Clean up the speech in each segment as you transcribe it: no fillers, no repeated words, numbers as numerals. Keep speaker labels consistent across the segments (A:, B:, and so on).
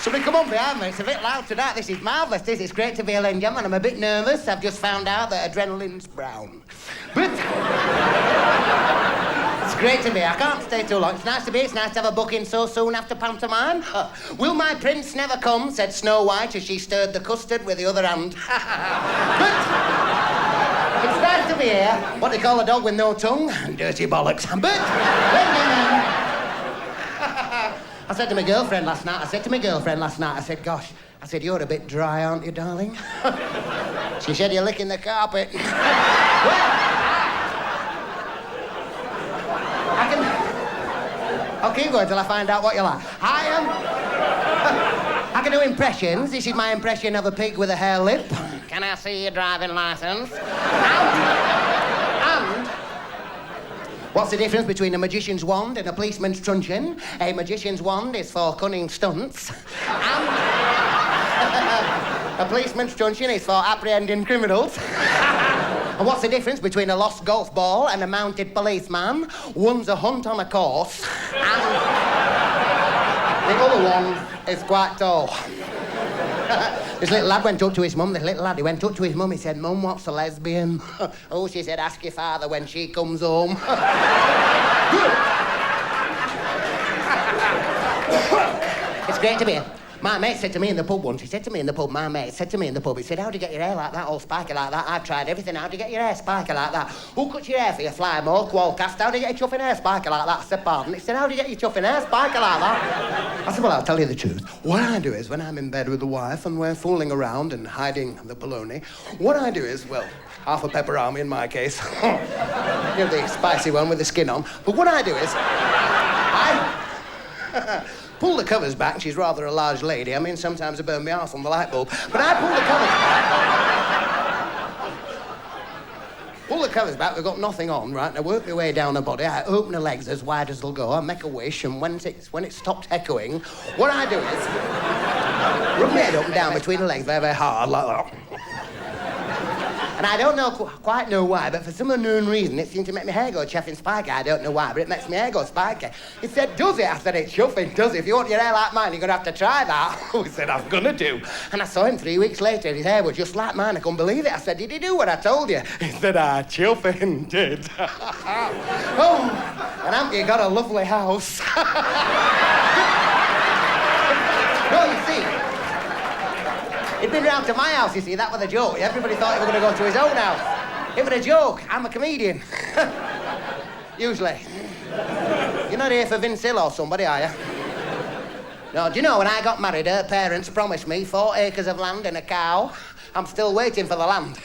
A: Somebody come on behind me. It's a bit loud tonight. This is marvellous. This is great to be here, ladies and gentlemen. I'm a bit nervous. I've just found out that adrenaline's brown. But it's great to be here. I can't stay too long. It's nice to be here. It's nice to have a booking so soon after pantomime. Will my prince never come, said Snow White as she stirred the custard with the other hand. But it's nice to be here. What do you call a dog with no tongue? Dirty bollocks. But I said to my girlfriend last night, I said, gosh, I said, you're a bit dry, aren't you, darling? She said, you're licking the carpet. I'll keep going till I find out what you like. I can do impressions. This is my impression of a pig with a hair lip. Can I see your driving licence? And what's the difference between a magician's wand and a policeman's truncheon? A magician's wand is for cunning stunts, and a policeman's truncheon is for apprehending criminals. And what's the difference between a lost golf ball and a mounted policeman? One's a hunt on a course, and the other one is quite tall. This little lad went up to his mum, he said, Mum, what's a lesbian? Oh, she said, ask your father when she comes home. It's great to be here. My mate said to me in the pub once, he said, how do you get your hair like that, all spiky like that? I've tried everything, how do you get your hair spiky like that? Who cuts your hair for you, fly mold, wall cast? How do you get your chuffing hair spiky like that? I said, pardon? He said, how do you get your chuffing hair spiky like that? I said, well, I'll tell you the truth. What I do is, when I'm in bed with the wife and we're fooling around and hiding the bologna, what I do is, well, half a pepperami in my case. You know, the spicy one with the skin on. But what I do is, I pull the covers back. She's rather a large lady. I mean, sometimes I burn me arse on the light bulb. But I pull the covers back. Pull the covers back, we've got nothing on, right? And I work my way down her body. I open her legs as wide as they'll go. I make a wish, and when it stopped echoing, what I do is rub my head up and down between her legs very, very hard, like that. And I don't quite know why, but for some unknown reason, it seemed to make my hair go chuffing spiky. I don't know why, but it makes my hair go spiky. He said, does it? I said, it's chuffing, does it? If you want your hair like mine, you're going to have to try that. He said, I'm going to do. And I saw him 3 weeks later, and his hair was just like mine. I couldn't believe it. I said, did he do what I told you? He said, chuffing did. Oh, and haven't you got a lovely house? No, you see, he'd been round to my house, you see, that was a joke. Everybody thought he was going to go to his own house. It was a joke. I'm a comedian. Usually. You're not here for Vince Hill or somebody, are you? No, do you know, when I got married, her parents promised me 4 acres of land and a cow. I'm still waiting for the land.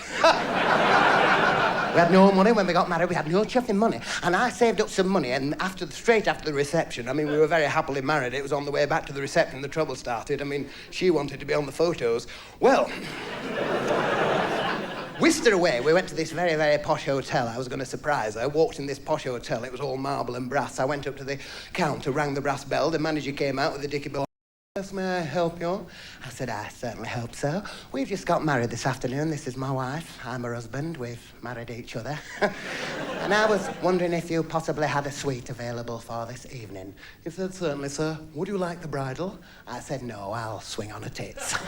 A: We had no money when we got married. We had no chuffing money. And I saved up some money, and straight after the reception, I mean, we were very happily married. It was on the way back to the reception the trouble started. I mean, she wanted to be on the photos. Well, whisked her away. We went to this very, very posh hotel. I was going to surprise her. Walked in this posh hotel. It was all marble and brass. I went up to the counter, rang the brass bell. The manager came out with a dicky ball. Yes, may I help you? I said, I certainly hope so. We've just got married this afternoon. This is my wife. I'm her husband. We've married each other. And I was wondering if you possibly had a suite available for this evening. He said, certainly, sir. Would you like the bridal? I said, no, I'll swing on her tits. No,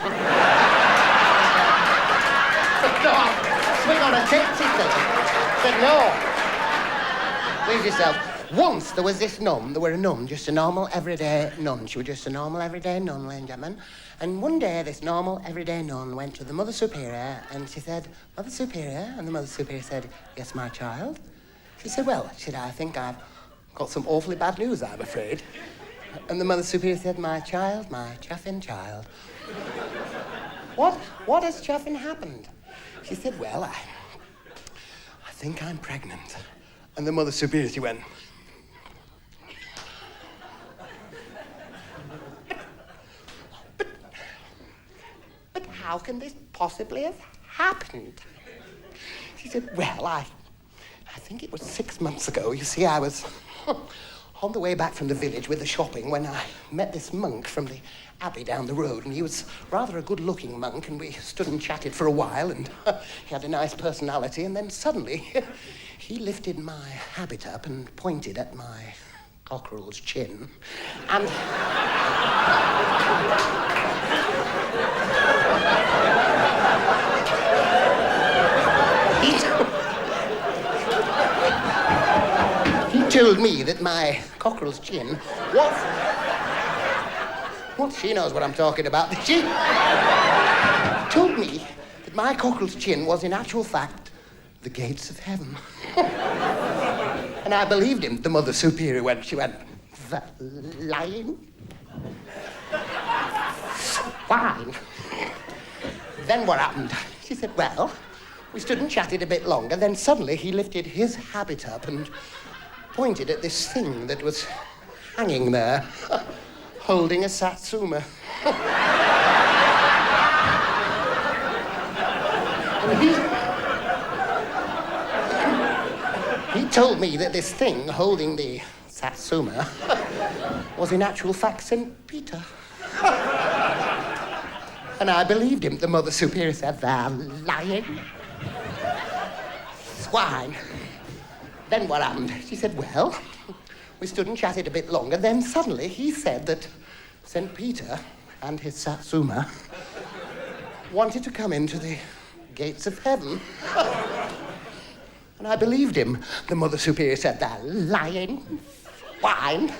A: swing on her tits, he said. I said, no. Please yourself. Once there was this nun, just a normal everyday nun. She was just a normal everyday nun, ladies and gentlemen. And one day this normal everyday nun went to the Mother Superior and she said, Mother Superior? And the Mother Superior said, yes, my child. She said, well, I think I've got some awfully bad news, I'm afraid. And the Mother Superior said, my child, my chuffing child. What has chuffing happened? She said, well, I think I'm pregnant. And the Mother Superior, she went, But how can this possibly have happened? She said, well, I think it was 6 months ago. You see, I was on the way back from the village with the shopping when I met this monk from the abbey down the road, and he was rather a good-looking monk, and we stood and chatted for a while, and he had a nice personality, and then suddenly he lifted my habit up and pointed at my cockerel's chin. And... he told me that my cockerel's chin was... Well, she knows what I'm talking about. She told me that my cockerel's chin was, in actual fact, the gates of heaven. And I believed him, the Mother Superior, when she went, lying? Fine. Then what happened? She said, well, we stood and chatted a bit longer, then suddenly he lifted his habit up and pointed at this thing that was hanging there, holding a satsuma. And he told me that this thing holding the satsuma was in actual fact St. Peter. And I believed him. The Mother Superior said, they're lying. Swine. Then what happened? She said, well, we stood and chatted a bit longer. Then suddenly he said that St. Peter and his satsuma wanted to come into the gates of heaven. And I believed him. The Mother Superior said, they're lying. Swine.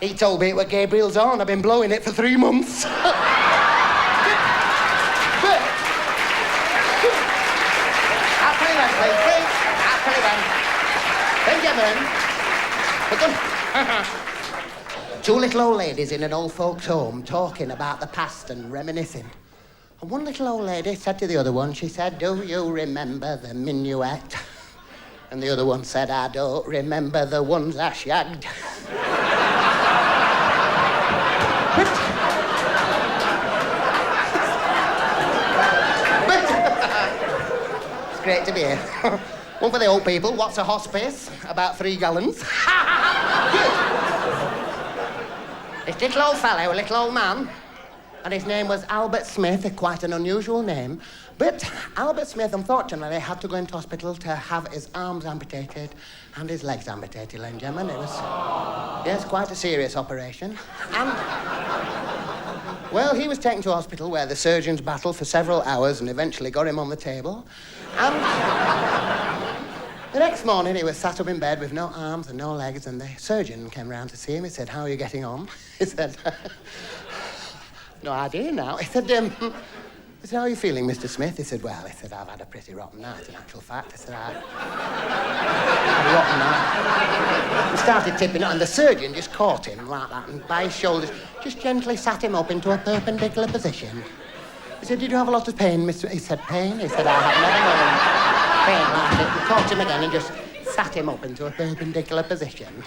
A: He told me it was Gabriel's horn. I've been blowing it for 3 months. Two little old ladies in an old folks' home talking about the past and reminiscing. And one little old lady said to the other one, she said, do you remember the minuet? And the other one said, I don't remember the ones I shagged. It's great to be here. One for the old people. What's a hospice? About 3 gallons. This little old fellow, a little old man, and his name was Albert Smith, quite an unusual name. But Albert Smith, unfortunately, had to go into hospital to have his arms amputated and his legs amputated, ladies and gentlemen. It was, yes, quite a serious operation. And, well, he was taken to hospital where the surgeons battled for several hours and eventually got him on the table. And the next morning, he was sat up in bed with no arms and no legs, and the surgeon came round to see him. He said, how are you getting on? He said, no idea now. He said, how are you feeling, Mr. Smith? He said, well, he said, I've had a pretty rotten night, in actual fact. He said, I had a rotten night. He started tipping it, and the surgeon just caught him like that, and by his shoulders, just gently sat him up into a perpendicular position. He said, did you have a lot of pain, Mr. He said, pain? He said, I have never known pain like it. He caught him again and just sat him up into a perpendicular position.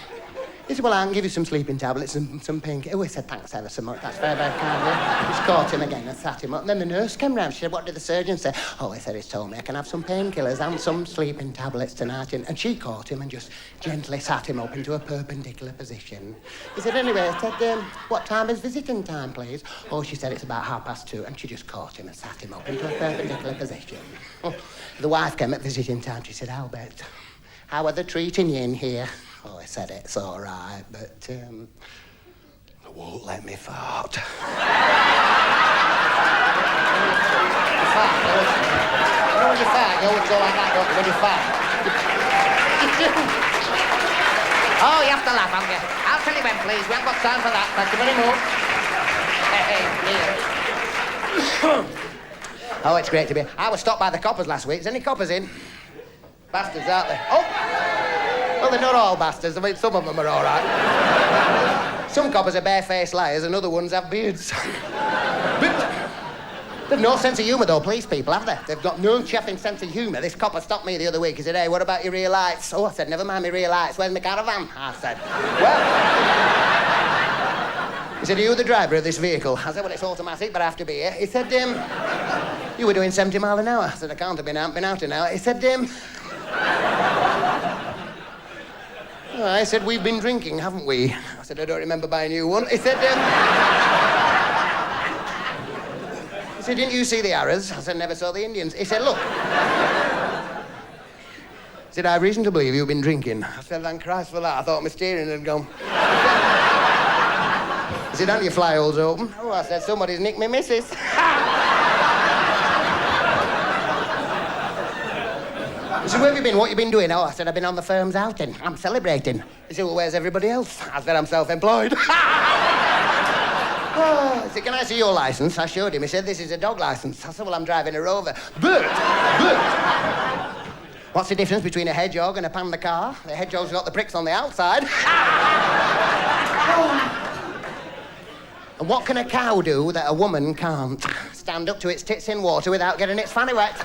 A: He said, well, I can give you some sleeping tablets and some pain. Oh, he said, thanks ever so much. That's very, very kind of you. Just caught him again and sat him up. And then the nurse came round. She said, what did the surgeon say? Oh, he said, he's told me I can have some painkillers and some sleeping tablets tonight. And she caught him and just gently sat him up into a perpendicular position. He said, anyway, he said, what time is visiting time, please? Oh, she said, it's about 2:30. And she just caught him and sat him up into a perpendicular position. Oh, the wife came at visiting time. She said, Albert, how are they treating you in here? Oh, I said, it's all right, but, they won't let me fart. You know when you fart, you always go like that, don't you, when you fart? Oh, you have to laugh, haven't you? I'll tell you when, please. We haven't got time for that. Thank you very much. Oh, it's great to be here. I was stopped by the coppers last week. Is any coppers in? Bastards, aren't they? Oh! Well, they're not all bastards. I mean, some of them are all right. Some coppers are barefaced liars and other ones have beards. But they've no sense of humour, though, police people, have they? They've got no chaffing sense of humour. This copper stopped me the other week. He said, hey, what about your rear lights? Oh, I said, never mind my rear lights. Where's my caravan? I said, well... He said, are you the driver of this vehicle? I said, well, it's automatic, but I have to be here. He said, you were doing 70 miles an hour. I said, I can't have been out an hour. He said, I said, we've been drinking, haven't we? I said, I don't remember buying you one. He said, didn't you see the arrows? I said, never saw the Indians. He said, look. He said, I have reason to believe you've been drinking. I said, thank Christ for that. I thought my steering had gone. He said, aren't your fly holes open? Oh, I said, somebody's nicked me missus. He said, where have you been? What have you been doing? Oh, I said, I've been on the firm's outing. I'm celebrating. He said, well, where's everybody else? I said, I'm self-employed. Oh, he said, can I see your licence? I showed him. He said, this is a dog licence. I said, well, I'm driving a Rover. But, what's the difference between a hedgehog and a panda car? The hedgehog's got the pricks on the outside. And what can a cow do that a woman can't? Stand up to its tits in water without getting its fanny wet.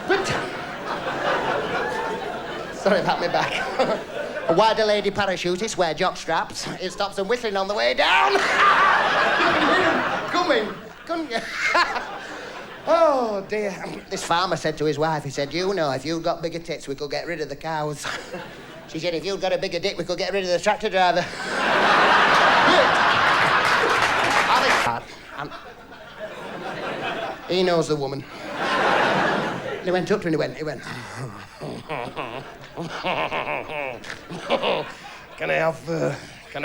A: But... Sorry about my back. Why do lady parachutists wear jock straps? It stops them whistling on the way down. Coming, couldn't you? Oh, dear. This farmer said to his wife, he said, you know, if you've got bigger tits, we could get rid of the cows. She said, if you've got a bigger dick, we could get rid of the tractor driver. He knows the woman. And he went up to her and he went... Can I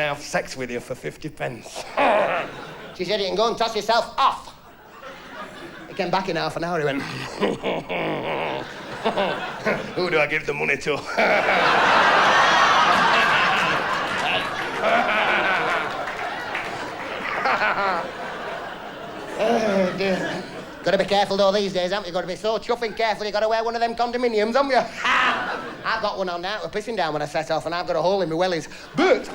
A: have sex with you for 50 pence? She said, you can go and toss yourself off. He came back in half an hour, he went... Who do I give the money to? Oh, dear. Got to be careful though these days, haven't you? Got to be so chuffing careful. You got to wear one of them condominiums, haven't you? I've got one on now. We're pissing down when I set off, and I've got a hole in my wellies. But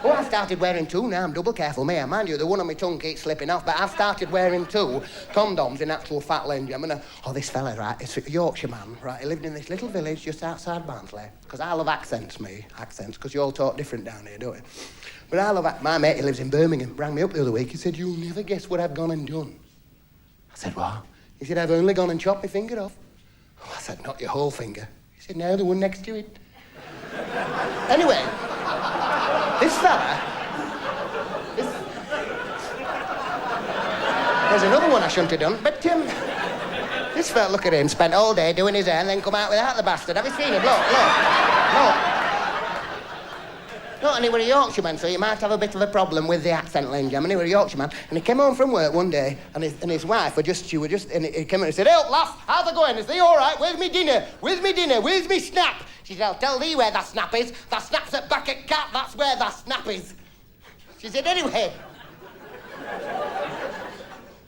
A: I started wearing two now. I'm double careful, me. Mind you, the one on my tongue keeps slipping off. But I've started wearing two condoms in actual fat length. I mean, this fella, right? It's a Yorkshire man, right? He lived in this little village just outside Barnsley. Because I love accents, because you all talk different down here, don't you? But I love my mate. He lives in Birmingham. Rang me up the other week. He said, "You'll never guess what I've gone and done." I said, what? He said, I've only gone and chopped my finger off. Oh, I said, not your whole finger. He said, no, the one next to it. Anyway, this fella... There's another one I shouldn't have done, but this fella, look at him, spent all day doing his hair and then come out without the bastard. Have you seen him? Look. No, and he was a Yorkshireman, so you might have a bit of a problem with the accent, Lindy. I mean, he was a Yorkshireman, and he came home from work one day, and his wife and he came in and said, "Help, lass, how's it going?" He said, "All right, where's me dinner? Where's me snap?" She said, "I'll tell thee where that snap is. That snap's at back at Cat, that's where that snap is." She said, "Anyway,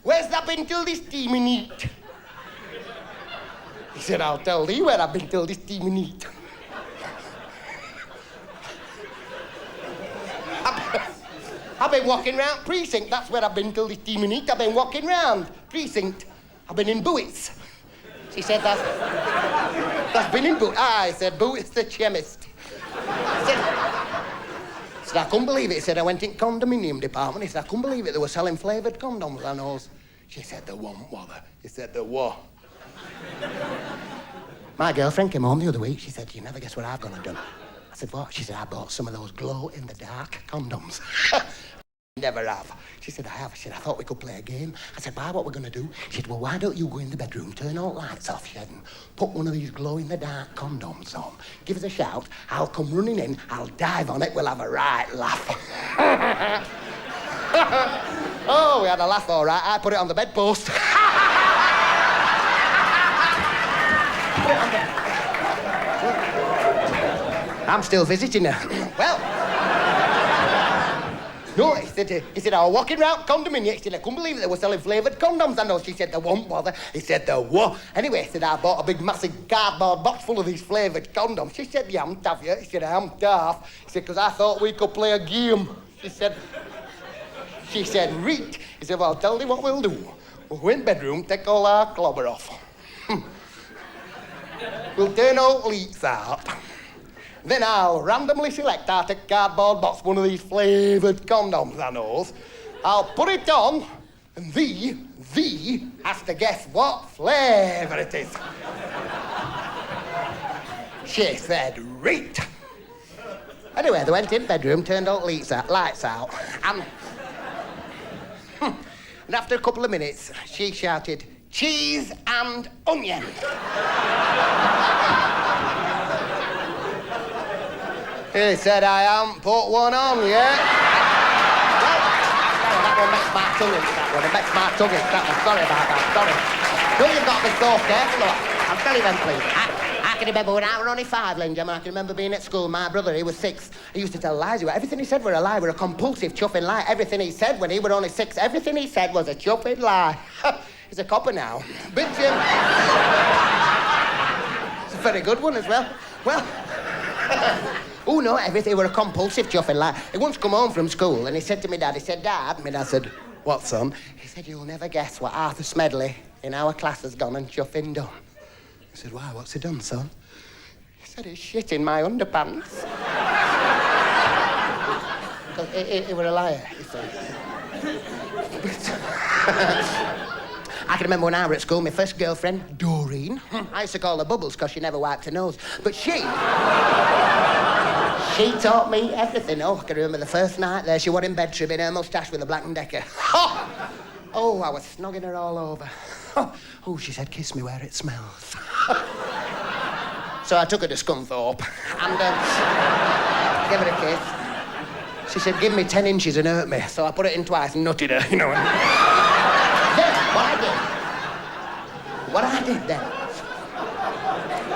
A: where's that been till this steamy neat?" He said, "I'll tell thee where I've been till this steamy neat. I've been walking round precinct, that's where I've been till this steamy neat. I've been walking round precinct. I've been in Bowitz." She said, that's been in Bowitz. I said, "Bowitz the chemist." I said, "I couldn't believe it." He said, "I went in condominium department." He said, "I couldn't believe it. They were selling flavoured condoms and all." She said, "There won't bother." He said, "There what?" My girlfriend came home the other week. She said, "You never guess what I've gone and done." I said, "What?" She said, "I bought some of those glow-in-the-dark condoms." Never have. She said, "I have." She said, "I thought we could play a game." I said, "Why, what we're going to do?" She said, "Well, why don't you go in the bedroom, turn all lights off," she said, "and put one of these glow-in-the-dark condoms on. Give us a shout. I'll come running in. I'll dive on it. We'll have a right laugh." Oh, we had a laugh, all right. I put it on the bedpost. I'm still visiting her. Well, no, he said, "I was walking round condominium." He said, "I couldn't believe it. They were selling flavoured condoms." I know. She said, "They won't bother." He said, "They what?" Anyway, he said, "I bought a big, massive cardboard box full of these flavoured condoms." She said, "You haven't, have you?" He said, "I haven't, half." He said, "Because I thought we could play a game." She said, "Reet." He said, "Well, I'll tell you what we'll do. We'll go in the bedroom, take all our clobber off. We'll turn all the leaks out. Then I'll randomly select out a cardboard box, one of these flavoured condoms I knows. I'll put it on, and thee has to guess what flavour it is." She said, "Reet." Anyway, they went in the bedroom, turned all the lights out, and after a couple of minutes, she shouted, cheese and onion. He said I haven't put one on yet. Well, that one makes my tongue itch, that one. It makes my tongue itch, that one. Sorry about that, sorry. No, you've got to be so careful, look. I'll tell you then, please. I can remember when I was only 5, Linda, and I can remember being at school. My brother, he was 6. He used to tell lies. Everything he said were a lie. Were a compulsive, chuffing lie. Everything he said when he was only 6, everything he said was a chuffing lie. He's a copper now. But, it's a very good one as well. Well... Oh, no, everything were a compulsive chuffing lie. He once come home from school and he said to me dad, he said, Dad, my dad said, what, son? He said, you'll never guess what Arthur Smedley in our class has gone and chuffing done. I said, why, what's he done, son? He said, he's shit in my underpants. He were a liar, you see. I can remember when I was at school, my first girlfriend, Doreen. I used to call her Bubbles because she never wiped her nose. But she taught me everything. Oh, I can remember the first night there, she was in bed trimming her moustache with a Black & Decker. Oh, I was snogging her all over. Oh, she said, kiss me where it smells. So I took her to Scunthorpe and gave her a kiss. She said, give me 10 inches and hurt me. So I put it in twice and nutted her, you know. Then, what I did then.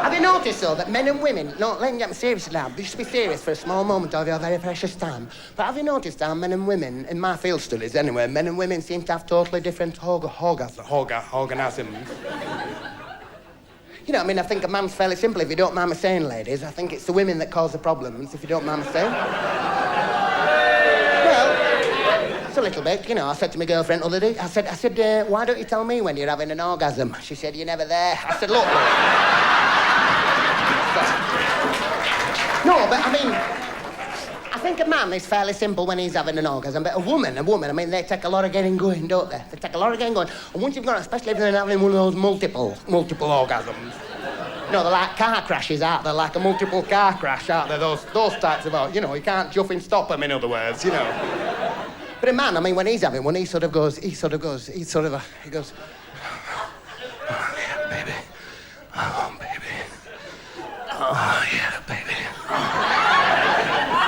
A: Have you noticed, though, that men and women... No, let me get me serious now. Just be serious for a small moment of your very precious time. But have you noticed how men and women, in my field studies anyway, men and women seem to have totally different orgasms? You know, I mean, I think a man's fairly simple, if you don't mind me saying, ladies. I think it's the women that cause the problems, if you don't mind me saying. Well, it's a little bit, you know. I said to my girlfriend the other day, I said, why don't you tell me when you're having an orgasm? She said, you're never there. I said, look... No, but I mean, I think a man is fairly simple when he's having an orgasm, but a woman, I mean, they take a lot of getting going, don't they? They take a lot of getting going. And once you've got, especially if they're having one of those multiple orgasms, you know, they're like car crashes, aren't they? Like a multiple car crash, aren't they? Those types of, you know, you can't juff and stop them, in other words, you know. But a man, I mean, when he's having one, he goes, oh, yeah, baby. Oh, baby. Oh, yeah, baby.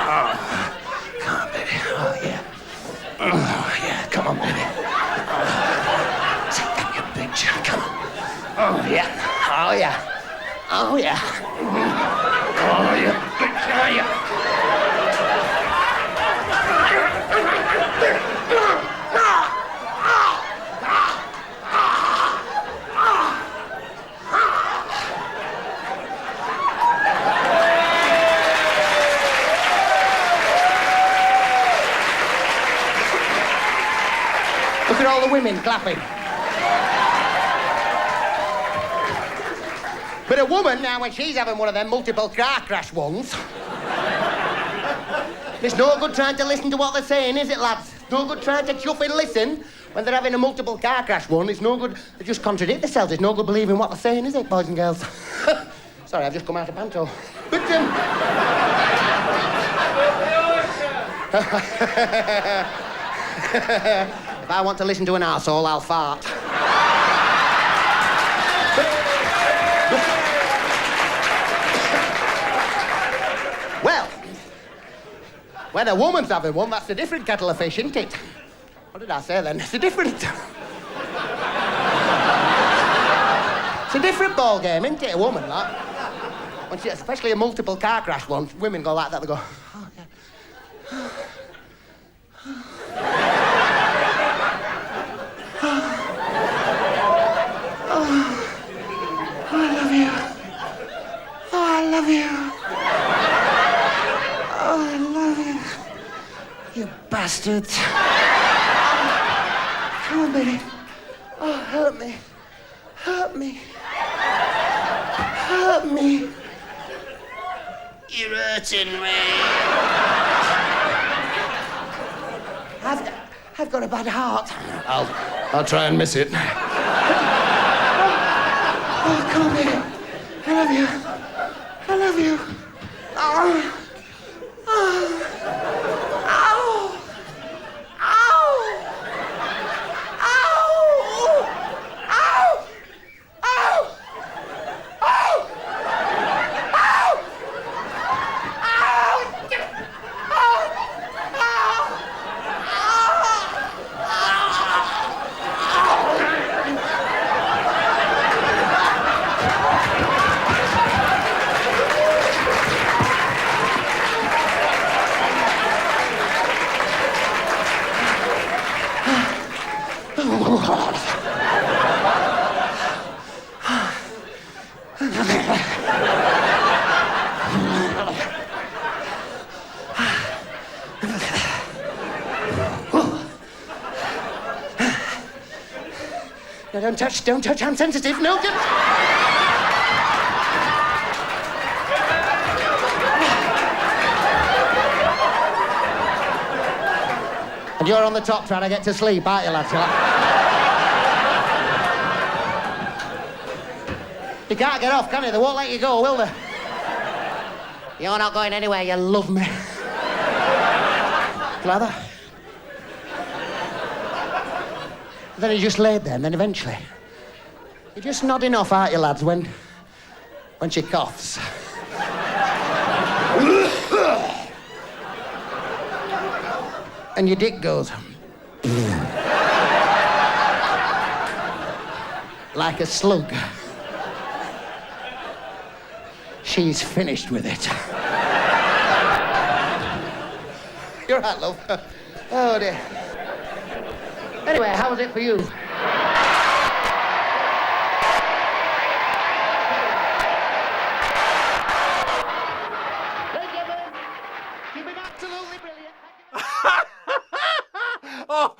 A: Oh, come on, baby. Oh, yeah. Oh, yeah, come on, baby. Oh, take that, you bitch. Come on. Oh, yeah. Oh, yeah. Oh, yeah. Oh, yeah, bitch. Oh, yeah. Look at all the women clapping. But a woman, now, when she's having one of them multiple car crash ones, it's no good trying to listen to what they're saying, is it, lads? No good trying to chuff and listen when they're having a multiple car crash one. It's no good. They just contradict themselves. It's no good believing what they're saying, is it, boys and girls? Sorry, I've just come out of panto. But, if I want to listen to an arsehole, I'll fart. Well, when a woman's having one, that's a different kettle of fish, isn't it? What did I say then? It's a different... It's a different ball game, isn't it, a woman, like? When she, especially a multiple car crash one, women go like that, they go, oh, yeah. I love you. Oh, I love you. Oh, I love you. You bastards. Come on, baby. Oh, hurt me. Hurt me. Hurt me. You're hurting me. I've got a bad heart. I'll try and miss it. Oh, come on, baby. I love you. I love you. Oh. Oh. Ow. Ow. Ow. Ow. No, don't touch, I'm sensitive. No, don't... And you're on the top trying to get to sleep, aren't you, lads? You can't get off, can you? They won't let you go, will they? You're not going anywhere, you love me. Lather. Then he just laid there, and then eventually... You're just nodding off, aren't you, lads, when she coughs. And your dick goes... like a slug. She's finished with it. You're right, love. Oh, dear. Anyway, how was it for you? You've been absolutely brilliant.
B: Oh.